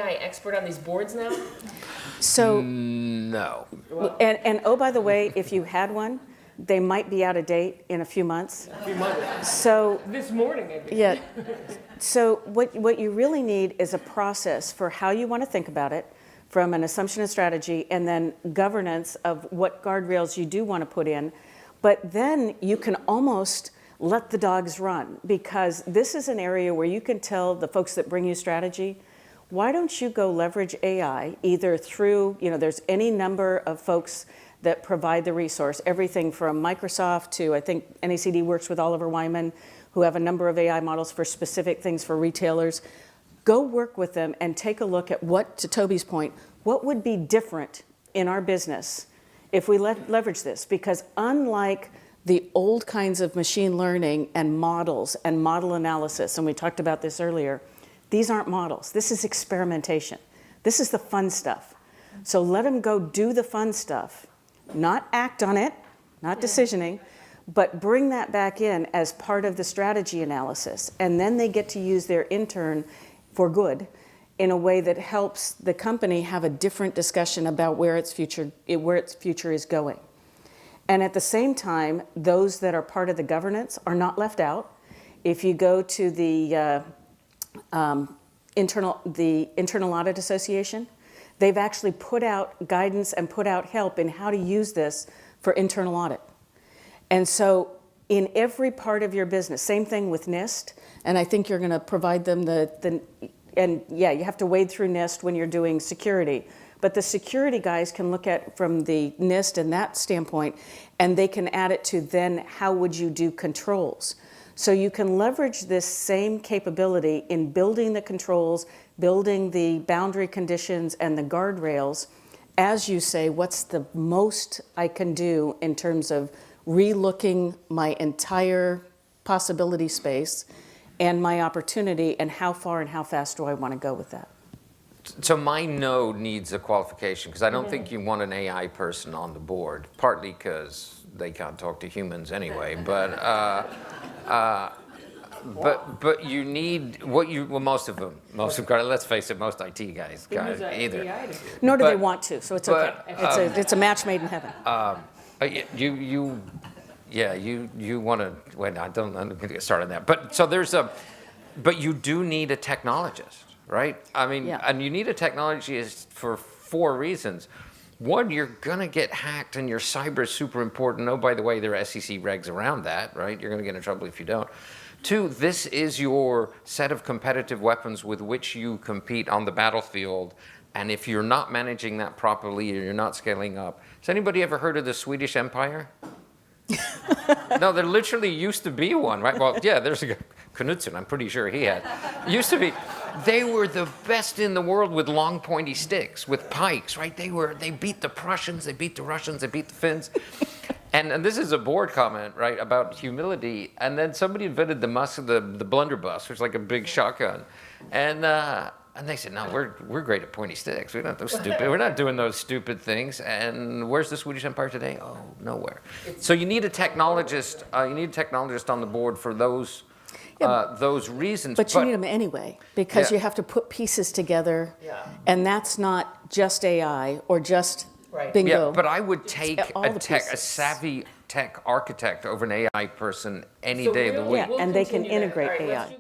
AI expert on these boards now? So, No. and oh, by the way, if you had one, they might be out of date in a few months. A few months. So, This morning, I mean. yeah. So what you really need is a process for how you want to think about it, from an assumption and strategy, and then governance of what guardrails you do want to put in. But then you can almost let the dogs run, because this is an area where you can tell the folks that bring you strategy, why don't you go leverage AI either through, there's any number of folks that provide the resource, everything from Microsoft to, I think NACD works with Oliver Wyman, who have a number of AI models for specific things for retailers. Go work with them and take a look at what, to Toby's point, what would be different in our business if we leverage this? Because unlike the old kinds of machine learning and models and model analysis, and we talked about this earlier, these aren't models. This is experimentation. This is the fun stuff. So let them go do the fun stuff, not act on it, not decisioning, but bring that back in as part of the strategy analysis. And then they get to use their intern for good in a way that helps the company have a different discussion about where its future is going. And at the same time, those that are part of the governance are not left out. If you go to the Internal Audit Association, they've actually put out guidance and put out help in how to use this for internal audit. And so in every part of your business, same thing with NIST, and I think you're going to provide them and yeah, you have to wade through NIST when you're doing security, but the security guys can look at from the NIST and that standpoint, and they can add it to then how would you do controls. So you can leverage this same capability in building the controls, building the boundary conditions and the guardrails, as you say, what's the most I can do in terms of relooking my entire possibility space and my opportunity, and how far and how fast do I want to go with that? So my no needs a qualification, because I don't think you want an AI person on the board, partly because they can't talk to humans anyway, but you need most of them, let's face it, most IT guys can't either. Nor do they want to, so it's okay. It's a match made in heaven. You want to, wait, I'm going to get started on that. But you do need a technologist, right? I mean, Yeah. And you need a technologist for 4 reasons. One, you're going to get hacked and your cyber is super important. Oh, by the way, there are SEC regs around that, right? You're going to get in trouble if you don't. 2, this is your set of competitive weapons with which you compete on the battlefield. And if you're not managing that properly or you're not scaling up. Has anybody ever heard of the Swedish Empire? No, there literally used to be one, right? Well, yeah, there's a Knudsen, I'm pretty sure he had. Used to be. They were the best in the world with long pointy sticks, with pikes, right? They beat the Prussians, they beat the Russians, they beat the Finns. And this is a board comment, right, about humility. And then somebody invented the blunderbuss, which is like a big shotgun. And they said, no, we're great at pointy sticks. We're not doing those stupid things. And where's the Swedish Empire today? Oh, nowhere. So you need a technologist. On the board for those reasons. But you need them anyway, because you have to put pieces together, and that's not just AI or just bingo. Yeah, but I would take a savvy tech architect over an AI person any day of the week. Yeah, and they can integrate AI.